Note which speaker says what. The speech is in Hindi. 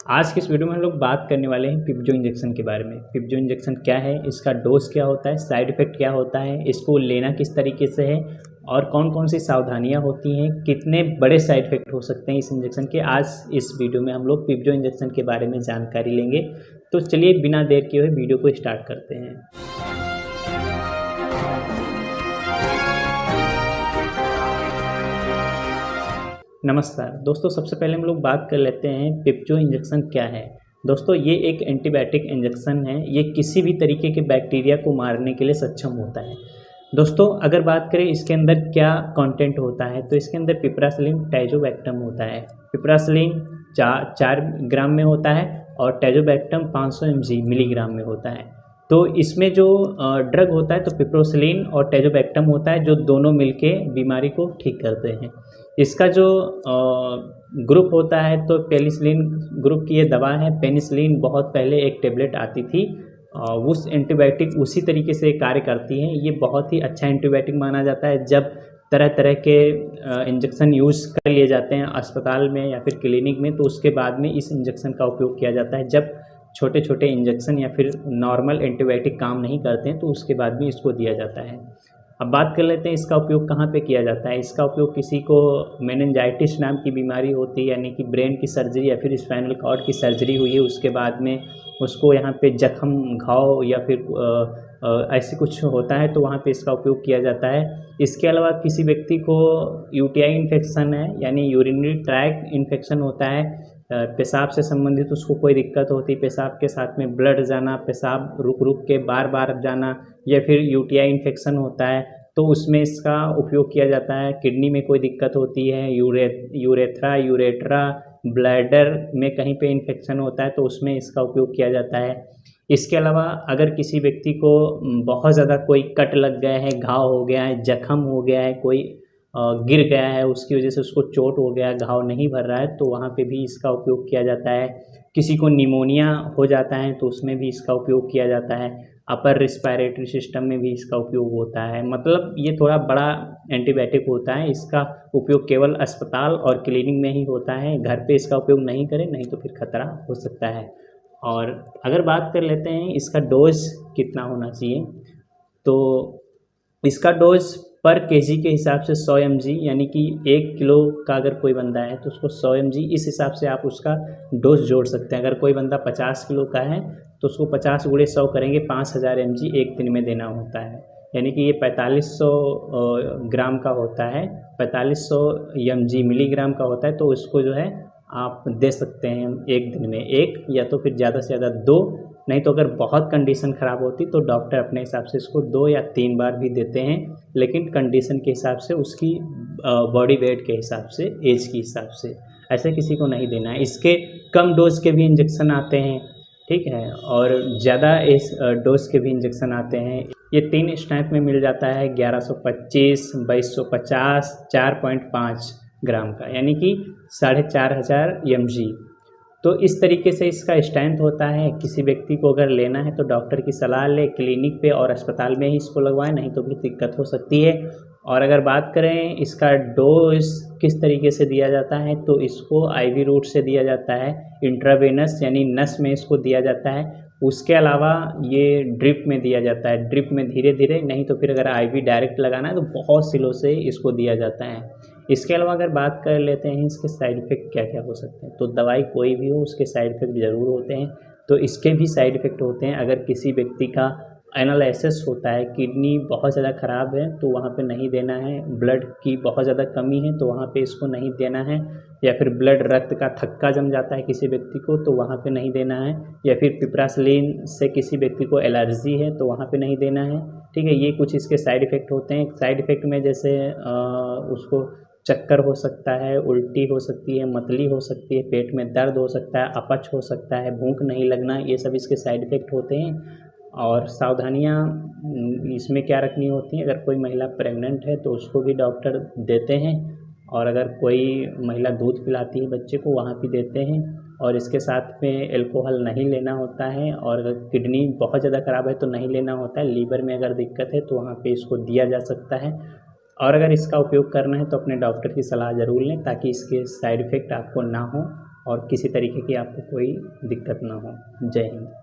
Speaker 1: आज की इस वीडियो में हम लोग बात करने वाले हैं पिप्जो इंजेक्शन के बारे में। पिप्जो इंजेक्शन क्या है, इसका डोज क्या होता है, साइड इफ़ेक्ट क्या होता है, इसको लेना किस तरीके से है और कौन कौन सी सावधानियां होती हैं, कितने बड़े साइड इफ़ेक्ट हो सकते हैं इस इंजेक्शन के। आज इस वीडियो में हम लोग पिप्जो इंजेक्शन के बारे में जानकारी लेंगे। तो चलिए बिना देर किए हुए वीडियो को स्टार्ट करते हैं। नमस्कार दोस्तों, सबसे पहले हम लोग बात कर लेते हैं पिप्जो इंजेक्शन क्या है। दोस्तों ये एक एंटीबायोटिक इंजेक्शन है। ये किसी भी तरीके के बैक्टीरिया को मारने के लिए सक्षम होता है। दोस्तों अगर बात करें इसके अंदर क्या कंटेंट होता है, तो इसके अंदर पिप्रासिलिन टाइजोबैक्टम होता है। पिप्रासिलिन 4 ग्राम में होता है और टाइजोबैक्टम 500 मिलीग्राम में होता है। तो इसमें जो ड्रग होता है तो पिप्रोसिलिन और टाइजोबैक्टम होता है, जो दोनों मिलके बीमारी को ठीक करते हैं। इसका जो ग्रुप होता है तो पेनिसिलिन ग्रुप की ये दवा है। पेनिसिलिन बहुत पहले एक टेबलेट आती थी, उस एंटीबायोटिक उसी तरीके से कार्य करती है। ये बहुत ही अच्छा एंटीबायोटिक माना जाता है। जब तरह तरह के इंजेक्शन यूज़ कर लिए जाते हैं अस्पताल में या फिर क्लिनिक में, तो उसके बाद में इस इंजेक्शन का उपयोग किया जाता है। जब छोटे छोटे इंजेक्शन या फिर नॉर्मल एंटीबायोटिक काम नहीं करते हैं तो उसके बाद भी इसको दिया जाता है। अब बात कर लेते हैं इसका उपयोग कहाँ पे किया जाता है। इसका उपयोग किसी को मेनिंजाइटिस नाम की बीमारी होती है, यानी कि ब्रेन की सर्जरी या फिर स्पाइनल कॉर्ड की सर्जरी हुई है, उसके बाद में उसको यहाँ पे जख्म घाव या फिर ऐसे कुछ होता है तो वहाँ पे इसका उपयोग किया जाता है। इसके अलावा किसी व्यक्ति को यूटीआई इन्फेक्शन है, यानी यूरिनरी ट्रैक्ट इन्फेक्शन होता है, पेशाब से संबंधित उसको कोई दिक्कत होती है, पेशाब के साथ में ब्लड जाना, पेशाब रुक रुक के बार बार जाना, या फिर यूटीआई इन्फेक्शन होता है तो उसमें इसका उपयोग किया जाता है। किडनी में कोई दिक्कत होती है, यूरेथ्रा यूरेट्रा ब्लैडर में कहीं पे इन्फेक्शन होता है तो उसमें इसका उपयोग किया जाता है। इसके अलावा अगर किसी व्यक्ति को बहुत ज़्यादा कोई कट लग गया है, घाव हो गया है, जख्म हो गया है, कोई गिर गया है, उसकी वजह से उसको चोट हो गया है, घाव नहीं भर रहा है, तो वहाँ पे भी इसका उपयोग किया जाता है। किसी को निमोनिया हो जाता है तो उसमें भी इसका उपयोग किया जाता है। अपर रिस्पायरेटरी सिस्टम में भी इसका उपयोग होता है। मतलब ये थोड़ा बड़ा एंटीबायोटिक होता है। इसका उपयोग केवल अस्पताल और क्लिनिक में ही होता है। घर पे इसका उपयोग नहीं करें, नहीं तो फिर खतरा हो सकता है। और अगर बात कर लेते हैं इसका डोज कितना होना चाहिए, तो इसका डोज पर केजी के हिसाब से 100 mg, यानी कि 1 किलो का अगर कोई बंदा है तो उसको 100 mg इस हिसाब से आप उसका डोज जोड़ सकते हैं। अगर कोई बंदा 50 किलो का है तो उसको 50 गुणे 100 करेंगे, 5000 mg एक दिन में देना होता है। यानी कि ये 4500 ग्राम का होता है, 4500 mg मिलीग्राम का होता है। तो इसको जो है आप दे सकते हैं एक दिन में एक, या तो फिर ज़्यादा से ज़्यादा 2, नहीं तो अगर बहुत कंडीशन ख़राब होती तो डॉक्टर अपने हिसाब से इसको 2 या 3 बार भी देते हैं, लेकिन कंडीशन के हिसाब से, उसकी बॉडी वेट के हिसाब से, एज के हिसाब से, ऐसे किसी को नहीं देना है। इसके कम डोज के भी इंजेक्शन आते हैं, ठीक है, और ज़्यादा इस डोज के भी इंजेक्शन आते हैं। ये 3 स्ट्रेंथ में मिल जाता है, 1125, 2250, 4.5 ग्राम का, यानी कि 4500 mg। तो इस तरीके से इसका स्ट्रेंथ होता है। किसी व्यक्ति को अगर लेना है तो डॉक्टर की सलाह ले, क्लिनिक पे और अस्पताल में ही इसको लगवाएं, नहीं तो भी दिक्कत हो सकती है। और अगर बात करें इसका डोज किस तरीके से दिया जाता है, तो इसको आईवी रूट से दिया जाता है, इंट्रावेनस यानी नस में इसको दिया जाता है। उसके अलावा ये ड्रिप में दिया जाता है, ड्रिप में धीरे धीरे, नहीं तो फिर अगर आईवी डायरेक्ट लगाना है तो बहुत सिलों से इसको दिया जाता है। इसके अलावा अगर बात कर लेते हैं इसके साइड इफ़ेक्ट क्या क्या हो सकते हैं, तो दवाई कोई भी हो उसके साइड इफ़ेक्ट ज़रूर होते हैं। तो इसके भी साइड इफ़ेक्ट होते हैं। अगर किसी व्यक्ति का एनालिसिस होता है, किडनी बहुत ज़्यादा ख़राब है तो वहाँ पे नहीं देना है, ब्लड की बहुत ज़्यादा कमी है तो वहाँ पे इसको नहीं देना है, या फिर ब्लड रक्त का थक्का जम जाता है किसी व्यक्ति को तो वहाँ पे नहीं देना है, या फिर पिप्रासिलिन से किसी व्यक्ति को एलर्जी है तो वहाँ पे नहीं देना है, ठीक है। ये कुछ इसके साइड इफ़ेक्ट होते हैं। साइड इफ़ेक्ट में जैसे उसको चक्कर हो सकता है, उल्टी हो सकती है, मतली हो सकती है, पेट में दर्द हो सकता है, अपच हो सकता है, भूख नहीं लगना, ये सब इसके साइड इफ़ेक्ट होते हैं। और सावधानियाँ इसमें क्या रखनी होती हैं, अगर कोई महिला प्रेग्नेंट है तो उसको भी डॉक्टर देते हैं, और अगर कोई महिला दूध पिलाती है बच्चे को वहाँ भी देते हैं। और इसके साथ में अल्कोहल नहीं लेना होता है, और अगर किडनी बहुत ज़्यादा ख़राब है तो नहीं लेना होता है। लीवर में अगर दिक्कत है तो वहाँ पे इसको दिया जा सकता है। और अगर इसका उपयोग करना है तो अपने डॉक्टर की सलाह ज़रूर लें, ताकि इसके साइड इफ़ेक्ट आपको ना हो और किसी तरीके की आपको कोई दिक्कत ना हो। जय हिंद।